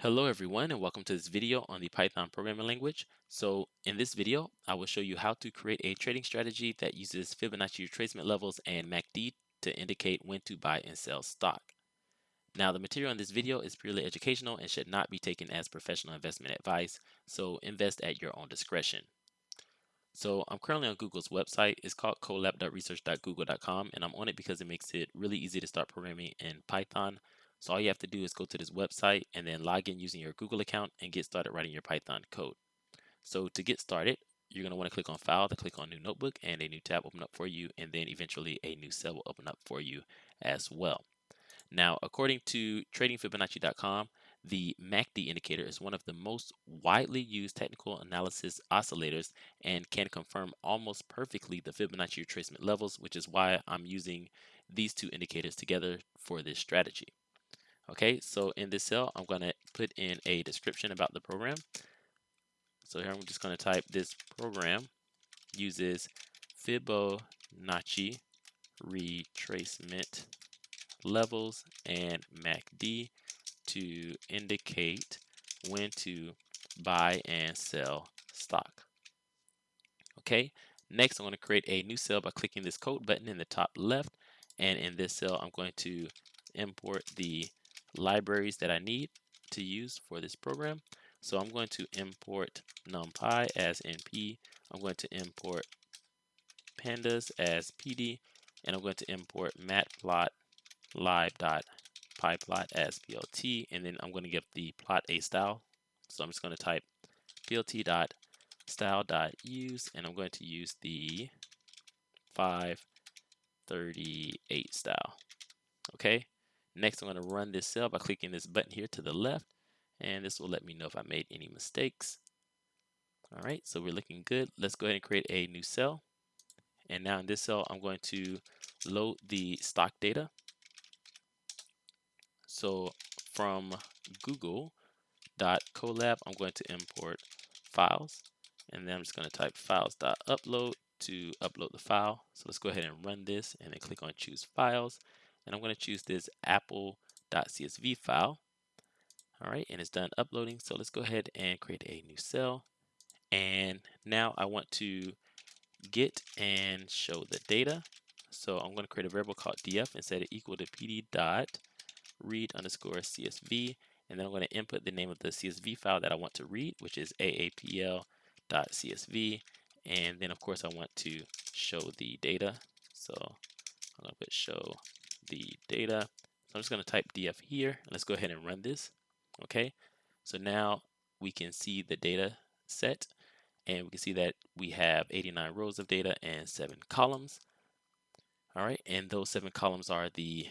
Hello everyone and welcome to this video on the Python programming language. So in this video, I will show you how to create a trading strategy that uses Fibonacci retracement levels and MACD to indicate when to buy and sell stock. Now the material in this video is purely educational and should not be taken as professional investment advice, so invest at your own discretion. So I'm currently on Google's website. It's called colab.research.google.com, and I'm on it because it makes it really easy to start programming in Python. So all you have to do is go to this website and then log in using your Google account and get started writing your Python code. So to get started, you're going to want to click on File, then click on New Notebook, and a new tab will open up for you, and then eventually a new cell will open up for you as well. Now, according to tradingfibonacci.com, the MACD indicator is one of the most widely used technical analysis oscillators and can confirm almost perfectly the Fibonacci retracement levels, which is why I'm using these two indicators together for this strategy. Okay, so in this cell, I'm going to put in a description about the program. So here I'm just going to type this program uses Fibonacci retracement levels and MACD to indicate when to buy and sell stock. Okay, next I'm going to create a new cell by clicking this code button in the top left, and in this cell I'm going to import the libraries that I need to use for this program. So I'm going to import numpy as np, I'm going to import pandas as pd, and I'm going to import matplotlib.pyplot as plt, and then I'm going to give the plot a style. So I'm just going to type plt.style.use, and I'm going to use the 538 style. Okay. Next, I'm going to run this cell by clicking this button here to the left, and this will let me know if I made any mistakes. All right, so we're looking good. Let's go ahead and create a new cell. And now in this cell, I'm going to load the stock data. So from Google.colab, I'm going to import files, and then I'm just going to type files.upload to upload the file. So let's go ahead and run this and then click on choose files, and I'm going to choose this apple.csv file. All right, and it's done uploading. So let's go ahead and create a new cell, and now I want to get and show the data. So I'm going to create a variable called df and set it equal to pd.read_csv, and then I'm going to input the name of the CSV file that I want to read, which is aapl.csv, and then of course I want to show the data. So I'm going to put show the data. So I'm just going to type df here, and let's go ahead and run this. Okay, so now we can see the data set, and we can see that we have 89 rows of data and 7 columns. All right, and those 7 columns are the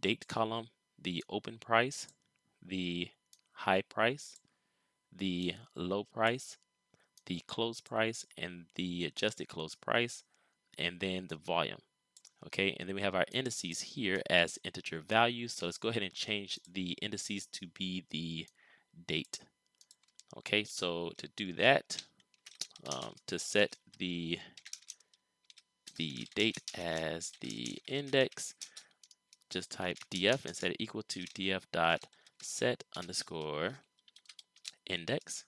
date column, the open price, the high price, the low price, the close price, and the adjusted close price, and then the volume. Okay, and then we have our indices here as integer values. So let's go ahead and change the indices to be the date. Okay, so to do that, to set the date as the index, just type df and set it equal to df.set_index,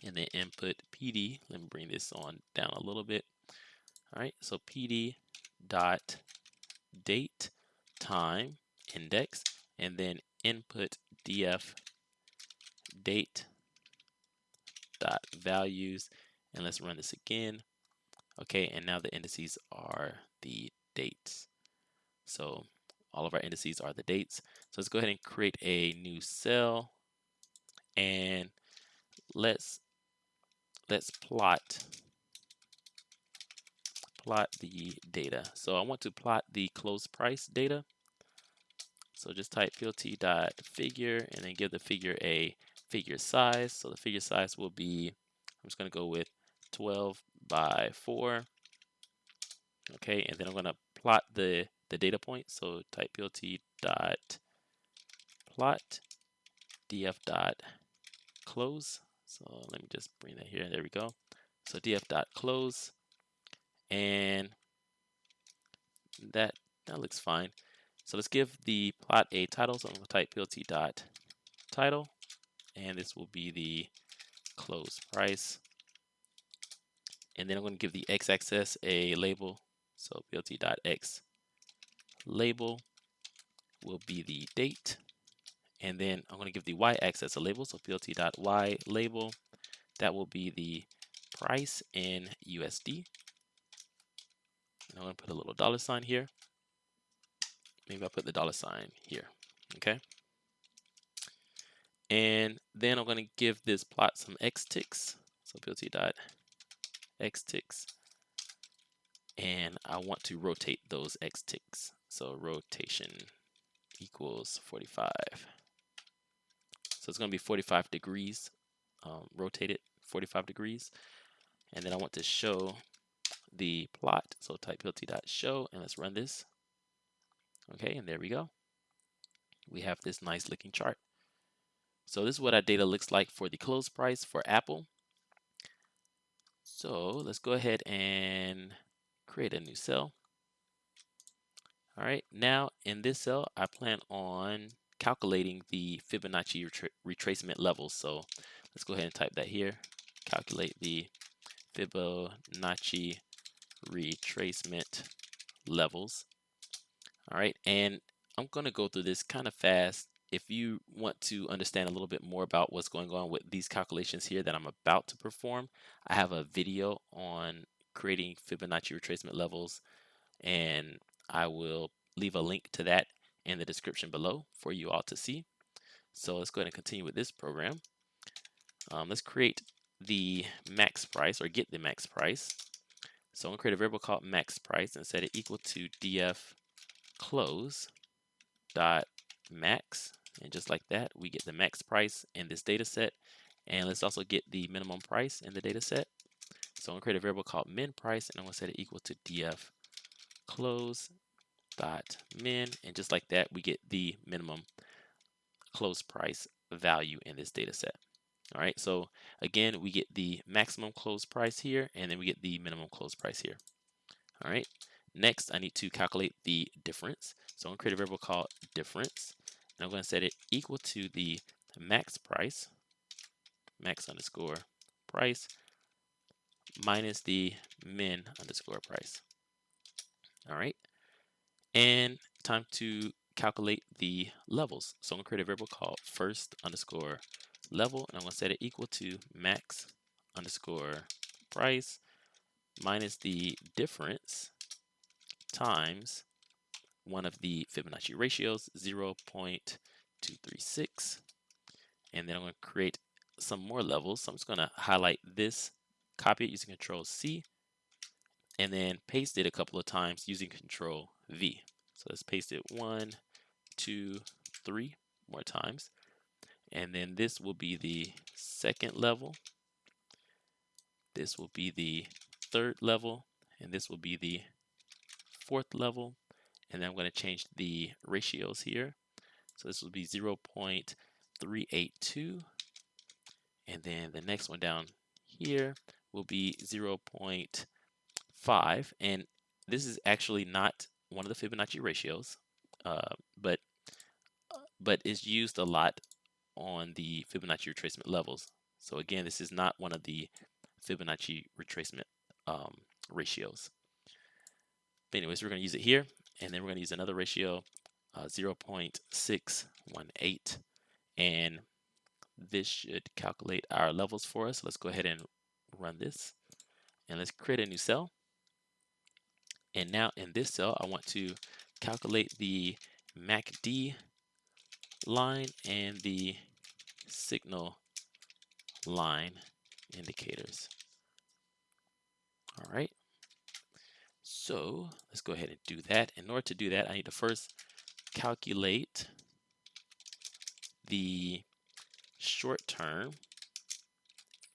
and then input pd. Let me bring this on down a little bit. All right, so pd dot date time index, and then input df date dot values, and let's run this again. Okay, and now the indices are the dates. So all of our indices are the dates. So let's go ahead and create a new cell, and let's plot the data. So I want to plot the close price data. So just type plt.figure and then give the figure a figure size. So the figure size will be, I'm just going to go with 12 by 4. Okay, and then I'm going to plot the data point. So type plt.plot df.close. So let me just bring that here. There we go. So df.close, and that looks fine. So let's give the plot a title. So I'm going to type plt.title, and this will be the close price. And then I'm going to give the x-axis a label. So BLT.x label will be the date. And then I'm going to give the y-axis a label. So BLT.y label, that will be the price in USD. And I'm going to put a little $sign here. Maybe I'll put the $sign here. Okay. And then I'm going to give this plot some x ticks. So BLT.x ticks. And I want to rotate those x ticks. So rotation equals 45. So it's going to be 45 degrees, rotated 45 degrees. And then I want to show the plot. So type BLT.show and let's run this. Okay, and there we go. We have this nice looking chart. So this is what our data looks like for the close price for Apple. So let's go ahead and create a new cell. All right, now in this cell, I plan on calculating the Fibonacci retracement levels. So let's go ahead and type that here. Calculate the Fibonacci retracement levels. All right, and I'm going to go through this kind of fast. If you want to understand a little bit more about what's going on with these calculations here that I'm about to perform, I have a video on creating Fibonacci retracement levels, and I will leave a link to that in the description below for you all to see. So let's go ahead and continue with this program. Let's create the max price, or get the max price. So I'm going to create a variable called max price and set it equal to df close dot max, and just like that we get the max price in this data set. And let's also get the minimum price in the data set. So I'm going to create a variable called min price, and I'm going to set it equal to df close dot min, and just like that we get the minimum close price value in this data set. All right, so again we get the maximum close price here, and then we get the minimum close price here. All right, next I need to calculate the difference. So I'm going to create a variable called difference, and I'm going to set it equal to the max price, max underscore price, minus the min underscore price. All right, and time to calculate the levels. So I'm going to create a variable called first underscore level, and I'm going to set it equal to max underscore price minus the difference times one of the Fibonacci ratios, 0.236. And then I'm going to create some more levels. So I'm just going to highlight this, copy it using Control C, and then paste it a couple of times using Control V. So let's paste it 1, 2, 3 more times. And then this will be the second level. This will be the third level, and this will be the fourth level. And then I'm going to change the ratios here. So this will be 0.382. And then the next one down here will be 0.5. And this is actually not one of the Fibonacci ratios, but it's used a lot on the Fibonacci retracement levels. So again, this is not one of the Fibonacci retracement ratios. But anyways, we're going to use it here, and then we're going to use another ratio, 0.618, and this should calculate our levels for us. Let's go ahead and run this, and let's create a new cell. And now in this cell, I want to calculate the MACD line and the signal line indicators. All right. So let's go ahead and do that. In order to do that, I need to first calculate the short-term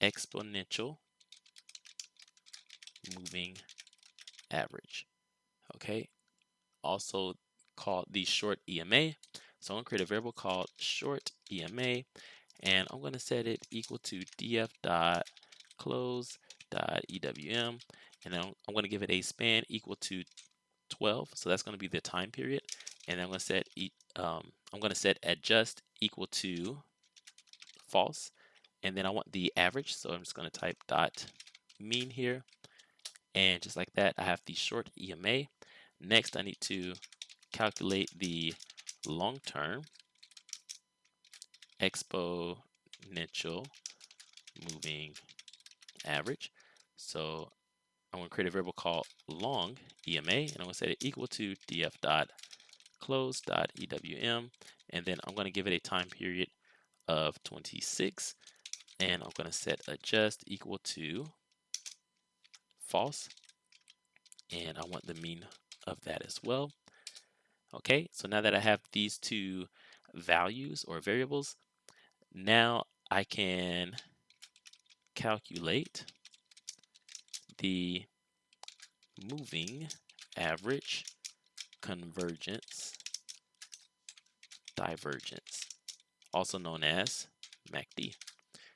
exponential moving average. Okay. Also called the short EMA. So I'm going to create a variable called short EMA, and I'm going to set it equal to df.close.ewm, and then I'm going to give it a span equal to 12. So that's going to be the time period, and then I'm going to set adjust equal to false. And then I want the average, so I'm just going to type dot mean here. And just like that, I have the short EMA. Next, I need to calculate the long-term exponential moving average. So I'm going to create a variable called long EMA, and I'm going to set it equal to df dot close dot EWM, and then I'm going to give it a time period of 26, and I'm going to set adjust equal to false, and I want the mean of that as well. Okay, so now that I have these two values or variables, now I can calculate the moving average convergence divergence, also known as MACD.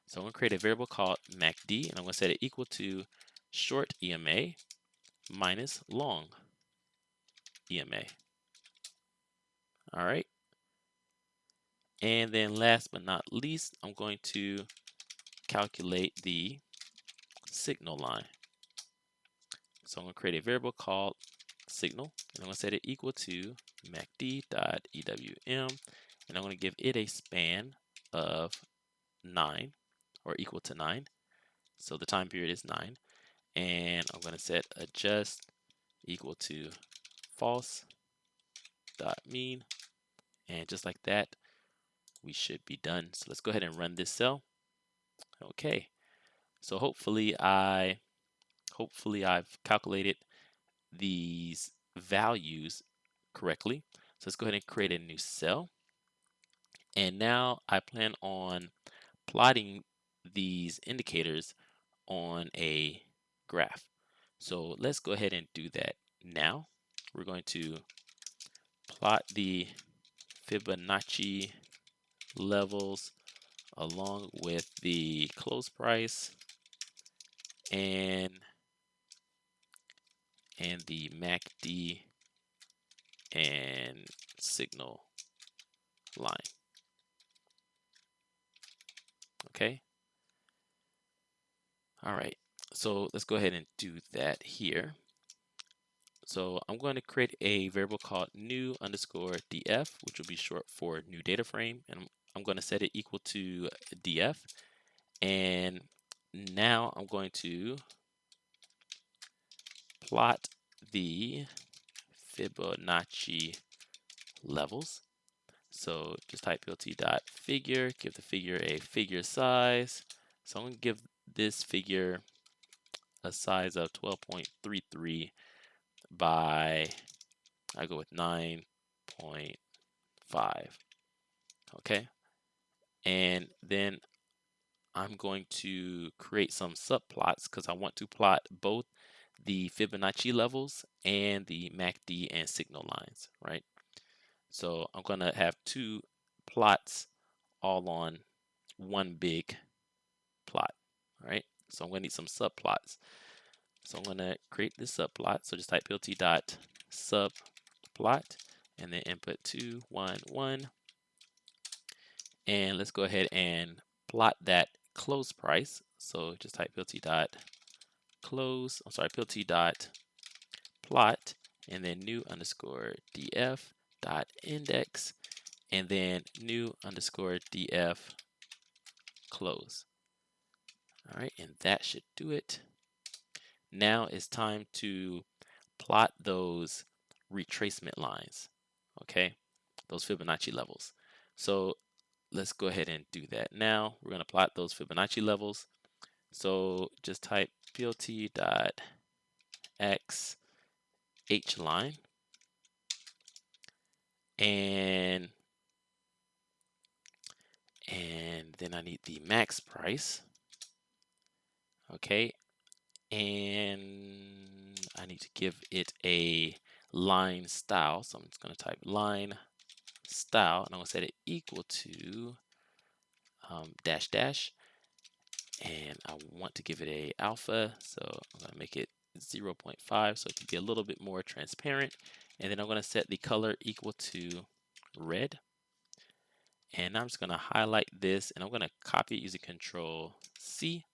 So I'm going to create a variable called MACD, and I'm going to set it equal to short EMA minus long EMA. All right. And then last but not least, I'm going to calculate the signal line. So I'm going to create a variable called signal, and I'm going to set it equal to MACD.EWM, and I'm going to give it a span of 9 or equal to 9. So the time period is 9. And I'm going to set adjust equal to false dot mean. And just like that, we should be done. So let's go ahead and run this cell. Okay. So hopefully I've calculated these values correctly. So let's go ahead and create a new cell. And now I plan on plotting these indicators on a graph. So let's go ahead and do that now. We're going to plot the Fibonacci levels along with the close price and the MACD and signal line. Okay. All right. So let's go ahead and do that here. So I'm going to create a variable called new underscore df, which will be short for new data frame, and I'm going to set it equal to df. And now I'm going to plot the Fibonacci levels. So just type pt.figure, give the figure a figure size. So I'm going to give this figure a size of 12.33 by, I go with 9.5. Okay. And then I'm going to create some subplots because I want to plot both the Fibonacci levels and the MACD and signal lines, right? So I'm going to have two plots all on one big plot, right? So I'm going to need some subplots. So I'm going to create this subplot. So just type pt.subplot and then input 2, 1, 1. And let's go ahead and plot that close price. So just type pt.plot and then new underscore df dot index and then new underscore df close. All right, and that should do it. Now it's time to plot those retracement lines, okay, those Fibonacci levels. So let's go ahead and do that now. We're going to plot those Fibonacci levels. So just type pt.x h line and then I need the max price. Okay, and I need to give it a line style. So I'm just going to type line style, and I'm going to set it equal to dash dash, and I want to give it a alpha, so I'm going to make it 0.5 so it can be a little bit more transparent. And then I'm going to set the color equal to red, And I'm just going to highlight this, and I'm going to copy it using Control C.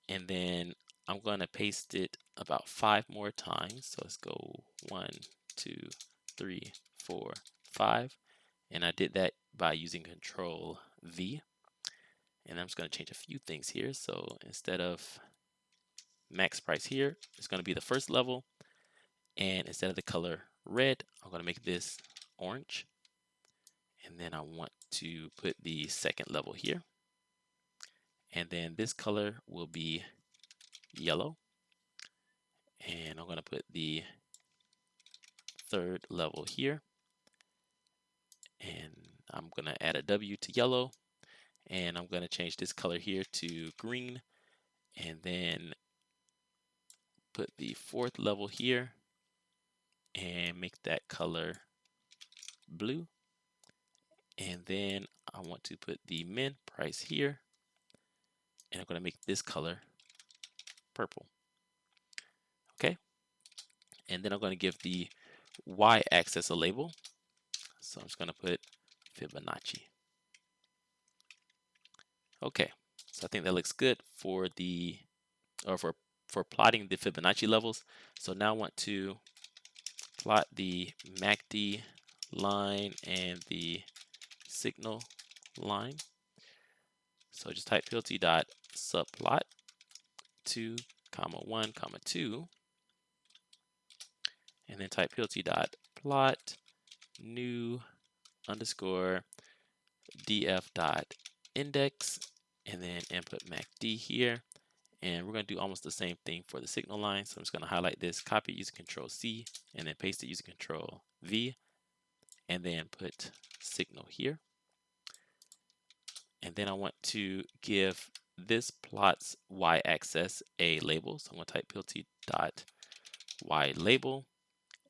And then I'm going to paste it about 5 more times. So let's go 1, 2, 3, 4, 5. And I did that by using Control V. And I'm just going to change a few things here. So instead of max price here, it's going to be the first level. And instead of the color red, I'm going to make this orange. And then I want to put the second level here. And then this color will be yellow. And I'm going to put the third level here. And I'm going to add a W to yellow. And I'm going to change this color here to green. And then put the fourth level here. And make that color blue. And then I want to put the min price here. And I'm going to make this color purple. Okay. And then I'm going to give the y-axis a label. So I'm just going to put Fibonacci. Okay. So I think that looks good for the, or for plotting the Fibonacci levels. So now I want to plot the MACD line and the signal line. So just type plt dot subplot 2, 1, 2, and then type plt dot plot new underscore df dot index, and then input MACD here. And we're going to do almost the same thing for the signal line. So I'm just going to highlight this, copy it using Control C, and then paste it using Control V, and then put signal here. And then I want to give this plot's y-axis a label. So I'm going to type plt dot y label,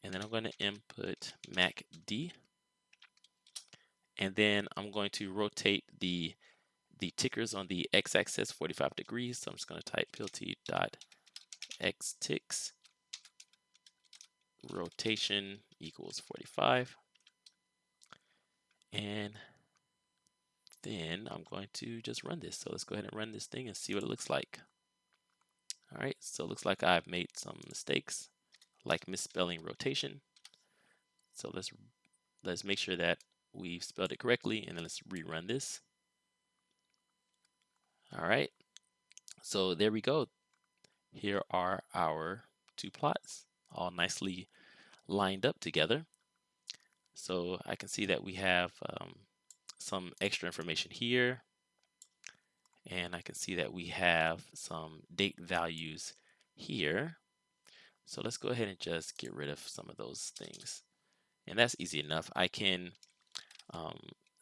and then I'm going to input MACD. And then I'm going to rotate the tickers on the x-axis 45 degrees. So I'm just going to type plt dot x ticks rotation equals 45. And then I'm going to just run this. So let's go ahead and run this thing and see what it looks like. All right, so it looks like I've made some mistakes, like misspelling rotation. So let's make sure that we've spelled it correctly, and then let's rerun this. All right, so there we go. Here are our two plots, all nicely lined up together. So I can see that we have some extra information here, and I can see that we have some date values here. So let's go ahead and just get rid of some of those things. And that's easy enough. I can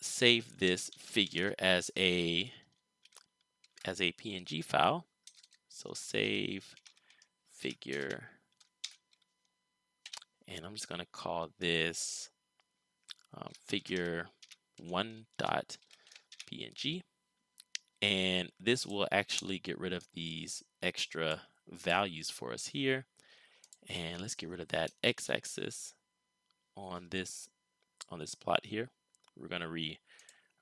save this figure as a PNG file. So save figure, and I'm just going to call this figure 1.png, and this will actually get rid of these extra values for us here. And let's get rid of that x-axis on this plot here. We're going to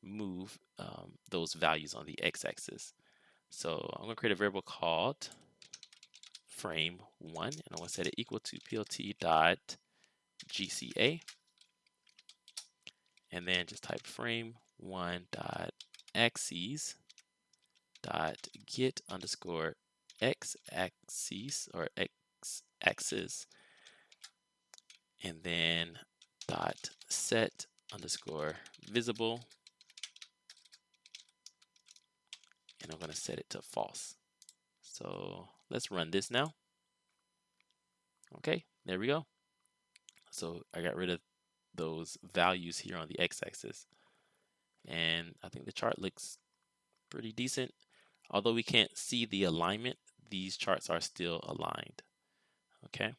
remove those values on the x-axis. So I'm going to create a variable called frame1, and I'm going to set it equal to plt.gca, and then just type frame1.axes dot get underscore x-axis or x-axis, and then dot set underscore visible, and I'm going to set it to false. So let's run this now. Okay, there we go. So I got rid of those values here on the x-axis, and I think the chart looks pretty decent. Although we can't see the alignment, these charts are still aligned. Okay,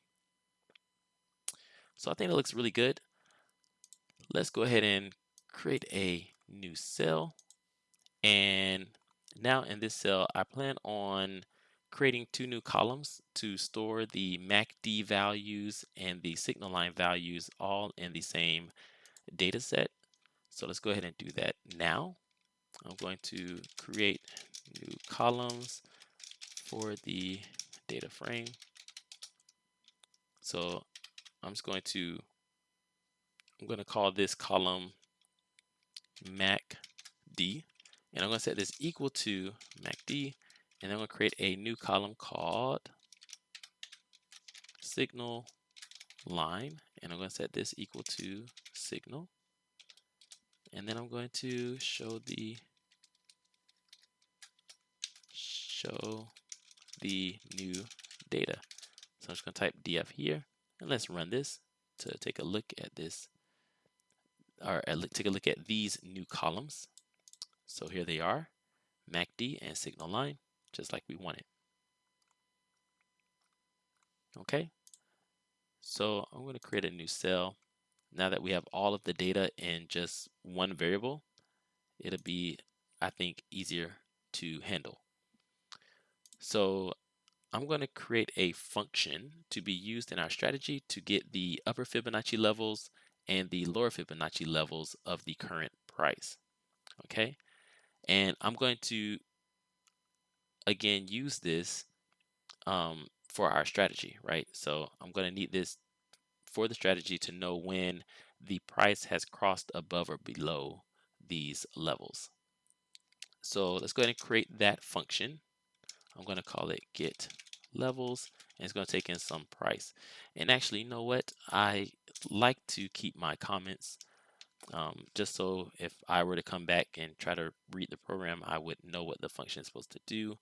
so I think it looks really good. Let's go ahead and create a new cell, and now in this cell I plan on creating 2 new columns to store the MACD values and the signal line values all in the same data set. So let's go ahead and do that now. I'm going to create new columns for the data frame. So I'm going to call this column MACD, and I'm going to set this equal to MACD, and I'm going to create a new column called signal line, and I'm going to set this equal to signal, and then I'm going to show the new data. So I'm just going to type df here, and let's run this to take a look at this, or take a look at these new columns. So here they are, MACD and signal line, just like we wanted. Okay, so I'm going to create a new cell. Now that we have all of the data in just one variable, it'll be, I think, easier to handle. So I'm going to create a function to be used in our strategy to get the upper Fibonacci levels and the lower Fibonacci levels of the current price. Okay, and I'm going to again use this for our strategy, right? So I'm going to need this for the strategy to know when the price has crossed above or below these levels. So let's go ahead and create that function. I'm going to call it get levels, and it's going to take in some price. And actually, you know what? I like to keep my comments just so if I were to come back and try to read the program, I would know what the function is supposed to do,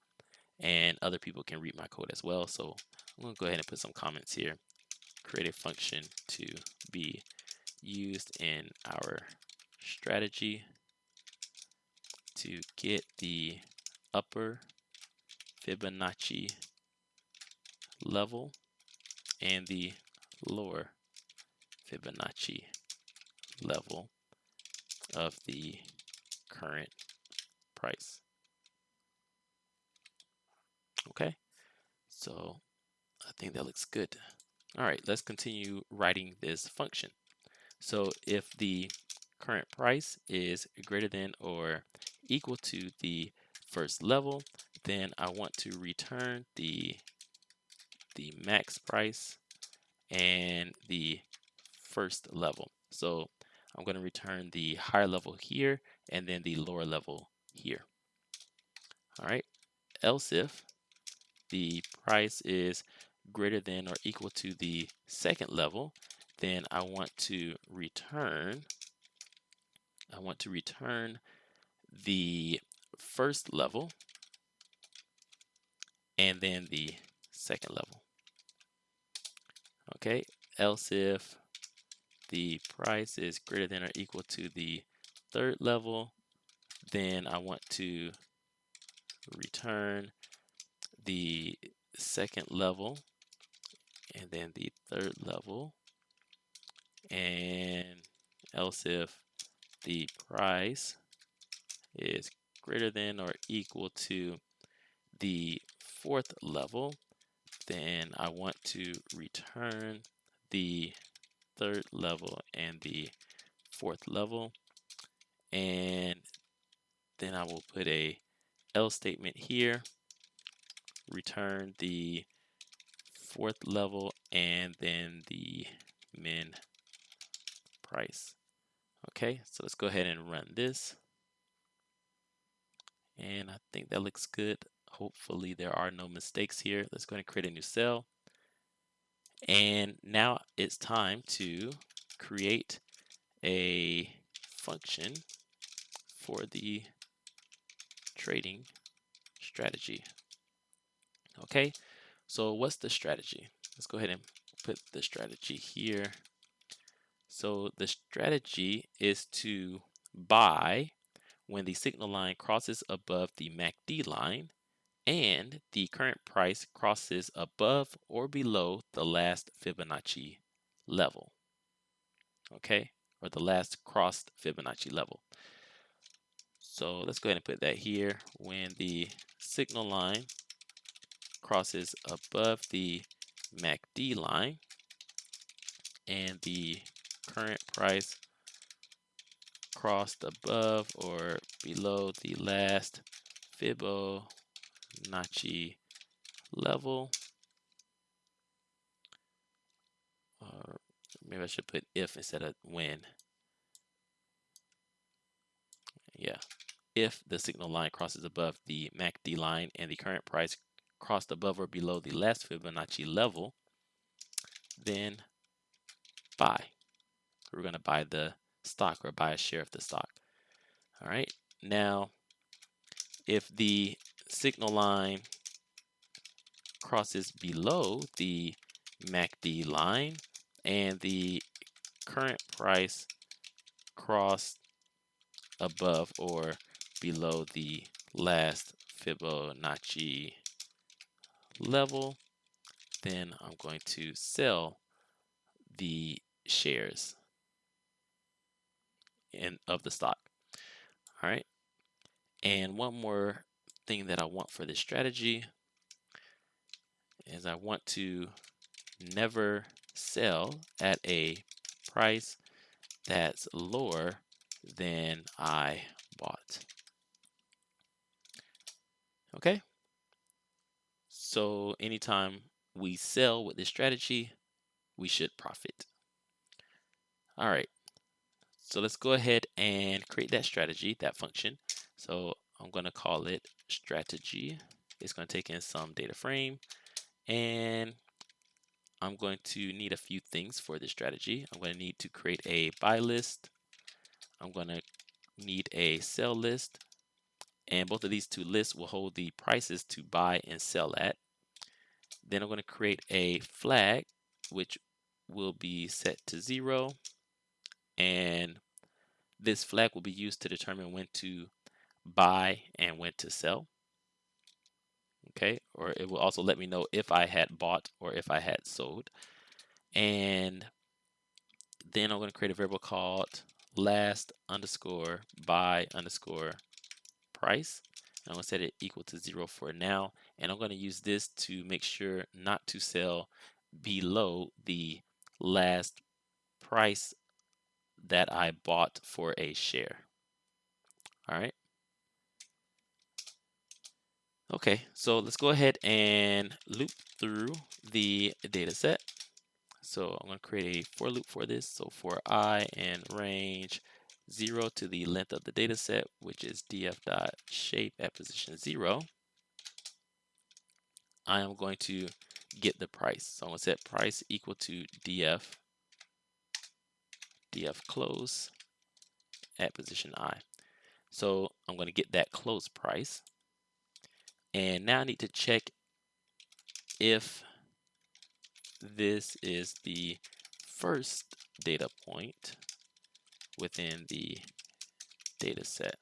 and other people can read my code as well. So I'm going to go ahead and put some comments here. Create a function to be used in our strategy to get the upper Fibonacci level and the lower Fibonacci level of the current price. Okay, so I think that looks good. All right, let's continue writing this function. So if the current price is greater than or equal to the first level, then I want to return the max price and the first level. So I'm going to return the higher level here and then the lower level here. All right, else if the price is greater than or equal to the second level, then I want to return the first level and then the second level. Okay, else if the price is greater than or equal to the third level, then I want to return the second level and then the third level, and else if the price is greater than or equal to the fourth level, then I want to return the third level and the fourth level, and then I will put a else statement here, return the fourth level and then the min price. Okay, so let's go ahead and run this, and I think that looks good. Hopefully there are no mistakes here. Let's go ahead and create a new cell, and now it's time to create a function for the trading strategy. Okay, so what's the strategy? Let's go ahead and put the strategy here. So the strategy is to buy when the signal line crosses above the MACD line and the current price crosses above or below the last Fibonacci level. Okay, or the last crossed Fibonacci level. So let's go ahead and put that here. When the signal line crosses above the MACD line and the current price crossed above or below the last Fibonacci level, or maybe I should put if instead of when. Yeah, if the signal line crosses above the MACD line and the current price crossed above or below the last Fibonacci level, then buy. We're going to buy the stock or buy a share of the stock. All right. Now, if the signal line crosses below the MACD line and the current price crossed above or below the last Fibonacci level, then I'm going to sell the shares of the stock. All right. And one more thing that I want for this strategy is I want to never sell at a price that's lower than I bought. Okay. So anytime we sell with this strategy, we should profit. All right. So let's go ahead and create that strategy, that function. So I'm going to call it strategy. It's going to take in some data frame, and I'm going to need a few things for this strategy. I'm going to need to create a buy list. I'm going to need a sell list, and both of these two lists will hold the prices to buy and sell at. Then I'm going to create a flag, which will be set to 0, and this flag will be used to determine when to buy and when to sell. Okay, or it will also let me know if I had bought or if I had sold. And then I'm going to create a variable called last underscore buy underscore price. I'm going to set it equal to 0 for now. And I'm going to use this to make sure not to sell below the last price that I bought for a share. All right. Okay, so let's go ahead and loop through the data set. So I'm going to create a for loop for this. So for I in range 0 to the length of the data set, which is df.shape at position 0, I am going to get the price. So I'm going to set price equal to df close at position I. So I'm going to get that close price. And now I need to check if this is the first data point within the data set.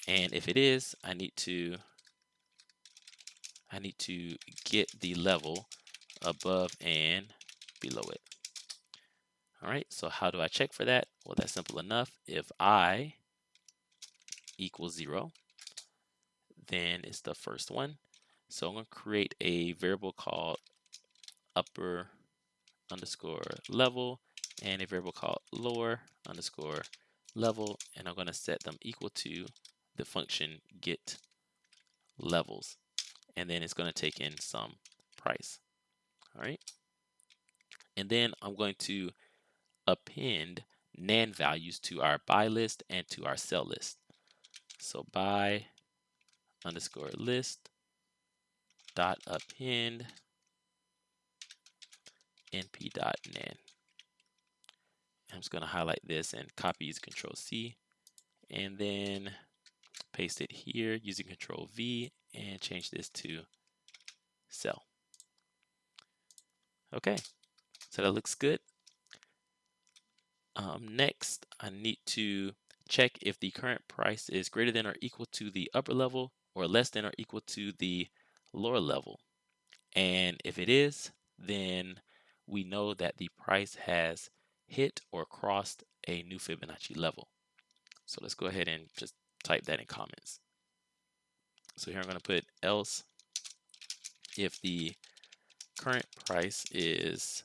And if it is, I need to get the level above and below it. All right, so how do I check for that? Well, that's simple enough. If I equals 0, then it's the first one. So I'm going to create a variable called upper underscore level and a variable called lower underscore level, and I'm going to set them equal to the function get levels, and then it's going to take in some price. All right, and then I'm going to append NaN values to our buy list and to our sell list. So buy underscore list dot append np dot NaN. I'm just going to highlight this and copy using Control C, and then paste it here using Control V and change this to sell. Okay, so that looks good. Next, I need to check if the current price is greater than or equal to the upper level or less than or equal to the lower level. And if it is, then we know that the price has hit or crossed a new Fibonacci level. So let's go ahead and just type that in comments. So here I'm going to put else if the current price is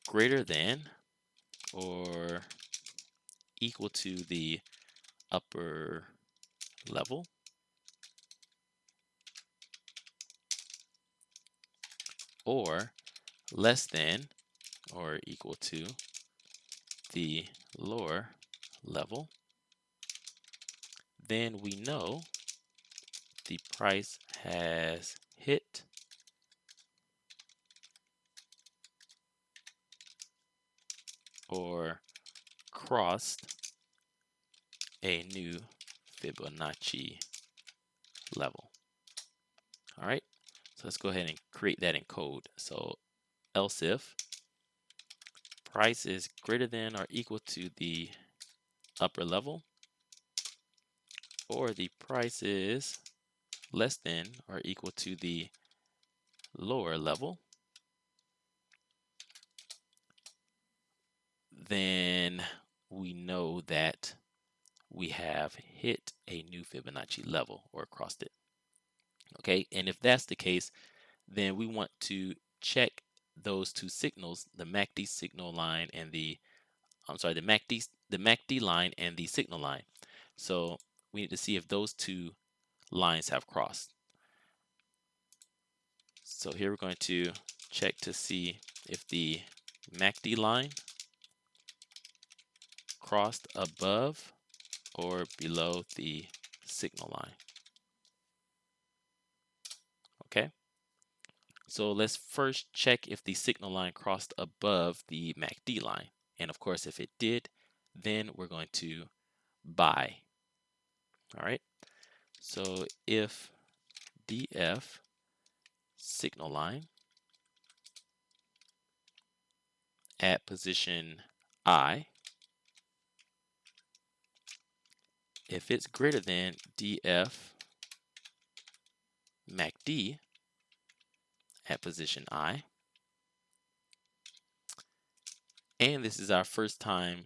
greater than or equal to the upper level, or less than or equal to the lower level, then we know the price has hit or crossed a new Fibonacci level. All right, so let's go ahead and create that in code. So else if price is greater than or equal to the upper level, or the price is less than or equal to the lower level, then we know that we have hit a new Fibonacci level or crossed it. Okay, and if that's the case, then we want to check those two signals, the MACD signal line and the MACD line and the signal line. So we need to see if those two lines have crossed. So here we're going to check to see if the MACD line crossed above or below the signal line. Okay, so let's first check if the signal line crossed above the MACD line. And of course, if it did, then we're going to buy. All right, so if DF signal line at position I, if it's greater than DF MACD at position I, and this is our first time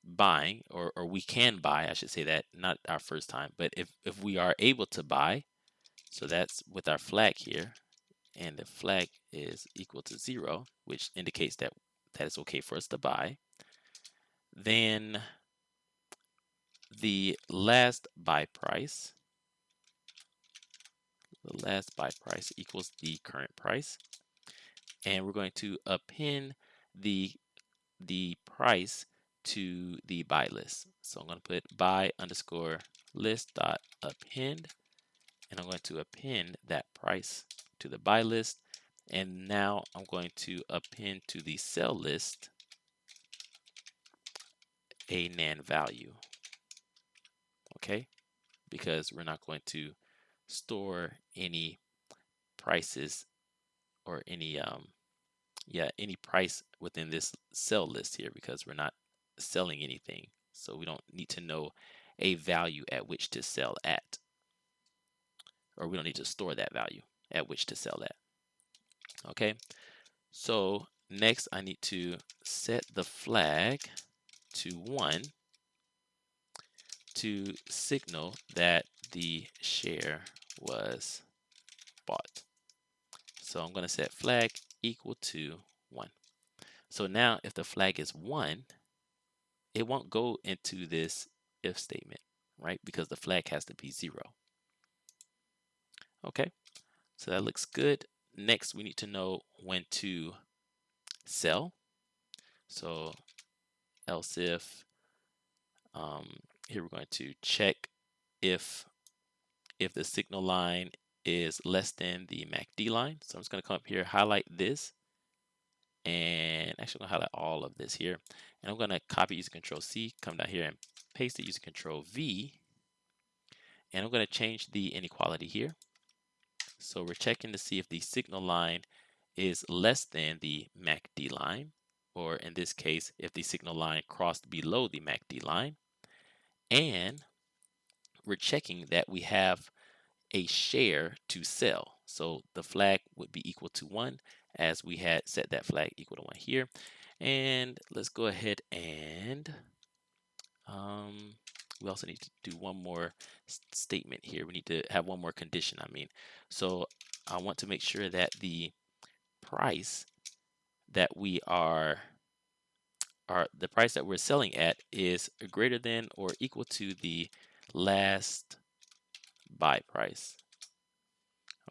buying, or we can buy, I should say that, not our first time, but if we are able to buy, so that's with our flag here, and the flag is equal to 0, which indicates that it's okay for us to buy, then the last buy price equals the current price, and we're going to append the price to the buy list. So I'm going to put buy underscore list dot append, and I'm going to append that price to the buy list. And now I'm going to append to the sell list a NaN value. Okay, because we're not going to store any prices or any price within this sell list here, because we're not selling anything. So we don't need to know a value at which to sell at, or we don't need to store that value at which to sell at. Okay, so next I need to set the flag to 1 to signal that the share was bought. So I'm going to set flag equal to 1. So now if the flag is 1, it won't go into this if statement, right? Because the flag has to be 0. Okay, so that looks good. Next, we need to know when to sell. So else if, here we're going to check if the signal line is less than the MACD line. So I'm just going to come up here, highlight this, and actually I'm going to highlight all of this here. And I'm going to copy using Control C, come down here and paste it using Control V. And I'm going to change the inequality here. So we're checking to see if the signal line is less than the MACD line, or in this case, if the signal line crossed below the MACD line. And we're checking that we have a share to sell. So the flag would be equal to 1, as we had set that flag equal to 1 here. And let's go ahead and we also need to do one more statement here. We need to have one more condition, So I want to make sure that the price that we are the price that we're selling at is greater than or equal to the last buy price.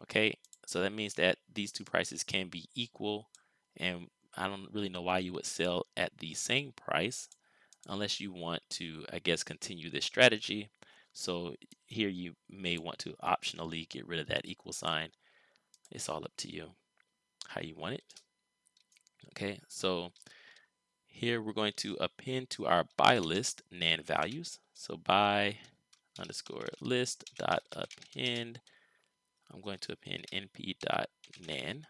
Okay, so that means that these two prices can be equal, and I don't really know why you would sell at the same price unless you want to, I guess, continue this strategy. So here you may want to optionally get rid of that equal sign. It's all up to you how you want it. Okay, so here we're going to append to our buy list NaN values. So buy underscore list dot append. I'm going to append np dot NaN,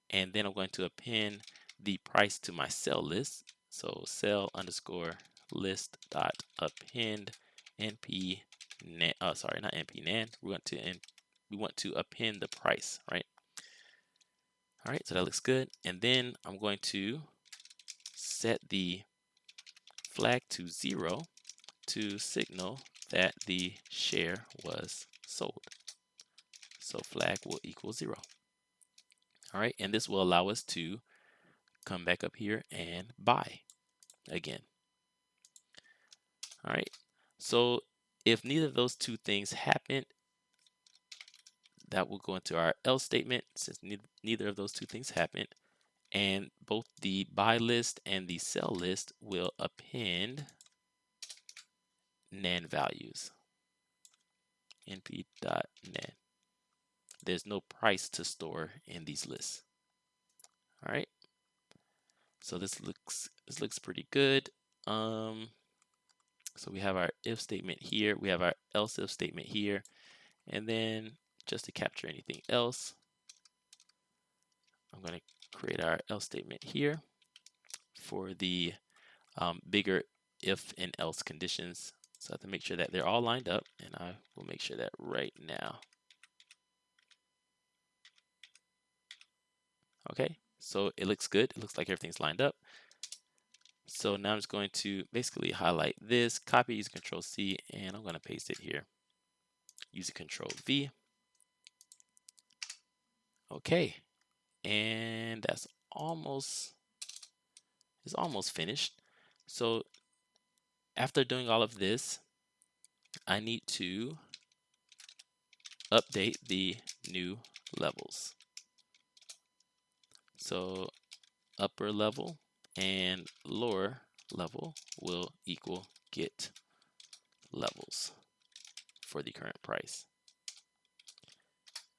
and then I'm going to append the price to my sell list. So sell underscore list dot append np NaN. Sorry, not np NaN. We want to append the price, right? All right, so that looks good. And then I'm going to set the flag to 0 to signal that the share was sold. So flag will equal 0. All right, and this will allow us to come back up here and buy again. All right, so if neither of those two things happen, that will go into our else statement. Since neither of those two things happen, and both the buy list and the sell list will append NaN values, np.NaN. There's no price to store in these lists. All right, so this looks pretty good. So we have our if statement here, we have our else if statement here, and then just to capture anything else, I'm going to create our else statement here for the bigger if and else conditions. So I have to make sure that they're all lined up, and I will make sure that right now. Okay, so it looks good. It looks like everything's lined up. So now I'm just going to basically highlight this, copy using Control C, and I'm going to paste it here using Control V. Okay, and that's almost finished. So after doing all of this, I need to update the new levels. So upper level and lower level will equal get levels for the current price.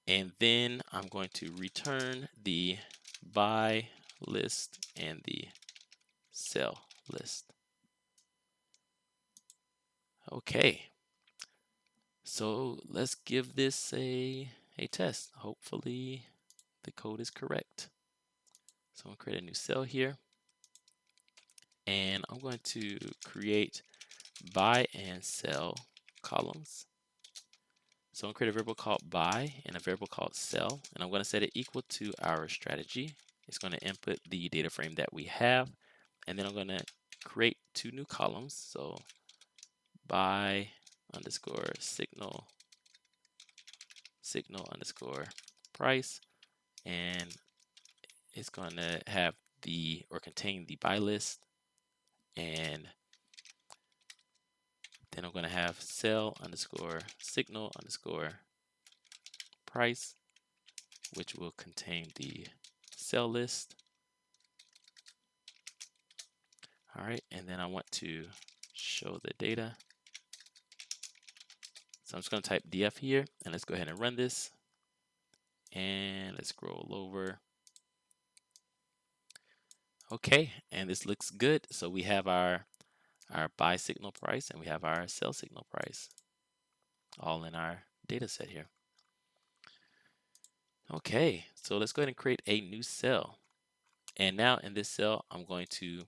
And then I'm going to return the buy list and the sell list. Okay, so let's give this a test. Hopefully the code is correct. So I'm going to create a new cell here, and I'm going to create buy and sell columns. So I'm going to create a variable called buy and a variable called sell, and I'm going to set it equal to our strategy. It's going to input the data frame that we have, and then I'm going to create two new columns. So buy underscore signal underscore price, and it's going to have or contain the buy list, and then I'm going to have sell underscore signal underscore price, which will contain the sell list. All right, and then I want to show the data. So I'm just going to type df here, and let's go ahead and run this. And let's scroll over. Okay, and this looks good. So we have our buy signal price and we have our sell signal price all in our data set here. Okay, so let's go ahead and create a new cell. And now in this cell, I'm going to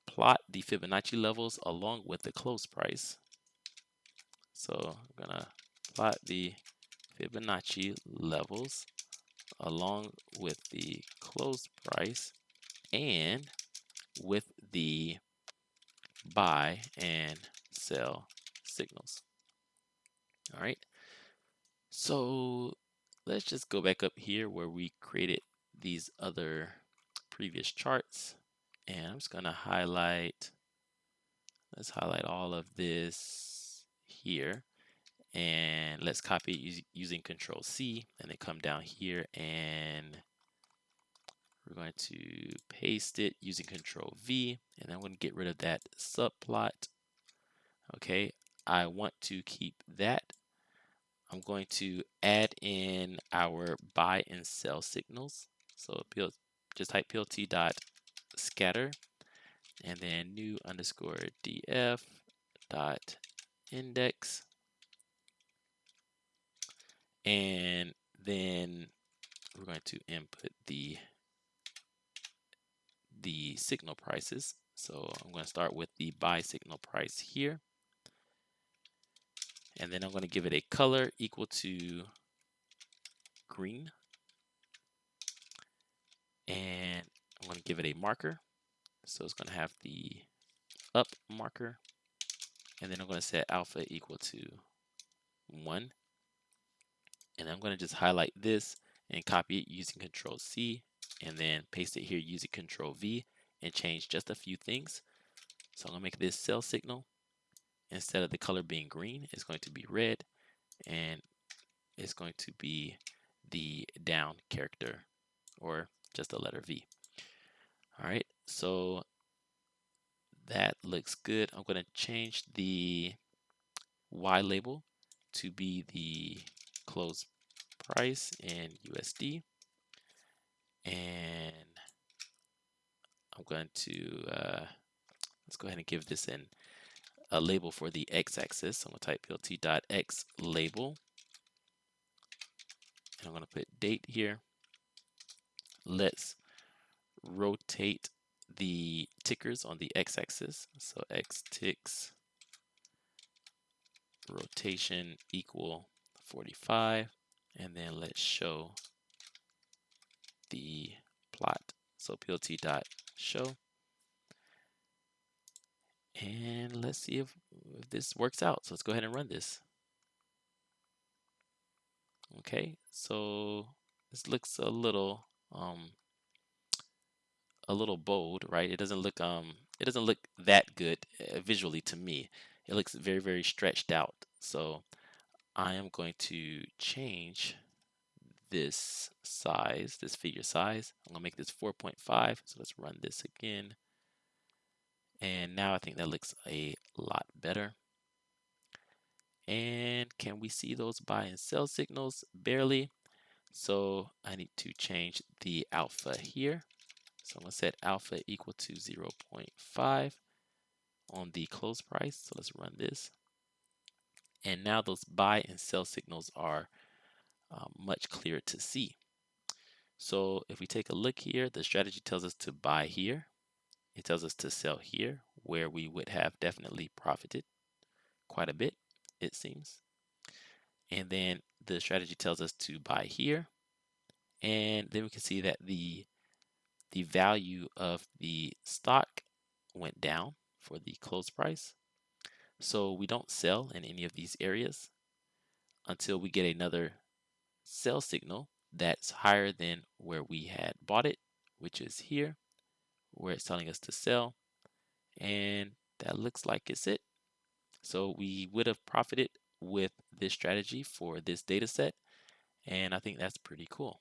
plot the Fibonacci levels along with the close price. So I'm going to plot the Fibonacci levels along with the close price and with the buy and sell signals. All right, so let's just go back up here where we created these other previous charts, And I'm just going to highlight, let's highlight all of this here. And let's copy it using Control C, and then come down here and we're going to paste it using Control V, and I'm going to get rid of that subplot. Okay, I want to keep that. I'm going to add in our buy and sell signals. So just type plt dot scatter and then new underscore df dot index, and then we're going to input the signal prices. So I'm going to start with the buy signal price here, and then I'm going to give it a color equal to green, and I'm going to give it a marker. So it's going to have the up marker, and then I'm going to set alpha equal to 1, and I'm going to just highlight this and copy it using Control C, and then paste it here using Control V and change just a few things. So I'm going to make this sell signal, instead of the color being green, it's going to be red, and it's going to be the down character, or just the letter V. All right, so that looks good. I'm going to change the Y label to be the close price in USD, and I'm going to let's go ahead and give this a label for the x-axis. So I'm going to type plt.x label, and I'm going to put date here. Let's rotate the tickers on the x-axis. So x ticks rotation equal 45, and then let's show the plot. So plt.show, and let's see if this works out. So let's go ahead and run this. Okay, so this looks a little bold, right? It doesn't look that good visually to me. It looks very, very stretched out. So I am going to change this size, this figure size. I'm gonna make this 4.5. So let's run this again. And now I think that looks a lot better. And can we see those buy and sell signals? Barely. So I need to change the alpha here. So I'm going to set alpha equal to 0.5 on the close price. So let's run this. And now those buy and sell signals are much clearer to see. So if we take a look here, the strategy tells us to buy here. It tells us to sell here, where we would have definitely profited quite a bit, it seems. And then the strategy tells us to buy here. And then we can see that the value of the stock went down for the close price. So we don't sell in any of these areas until we get another sell signal that's higher than where we had bought it, which is here, where it's telling us to sell. And that looks like it's it. So we would have profited with this strategy for this data set, and I think that's pretty cool.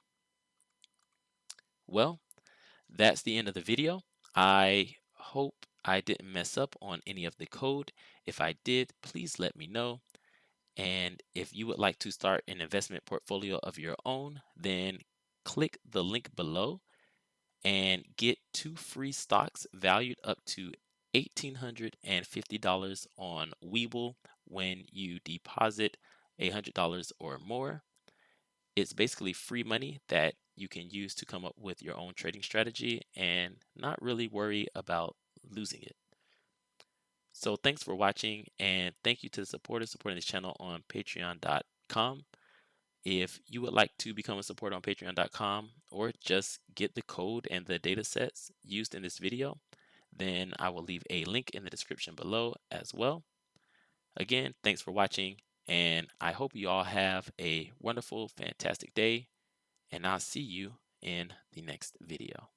Well, that's the end of the video. I hope I didn't mess up on any of the code. If I did, please let me know. And if you would like to start an investment portfolio of your own, then click the link below and get 2 free stocks valued up to $1,850 on Webull when you deposit $100 or more. It's basically free money that you can use to come up with your own trading strategy and not really worry about losing it. So thanks for watching, and thank you to the supporters supporting this channel on patreon.com. If you would like to become a supporter on patreon.com or just get the code and the data sets used in this video, then I will leave a link in the description below as well. Again, thanks for watching, and I hope you all have a wonderful, fantastic day, and I'll see you in the next video.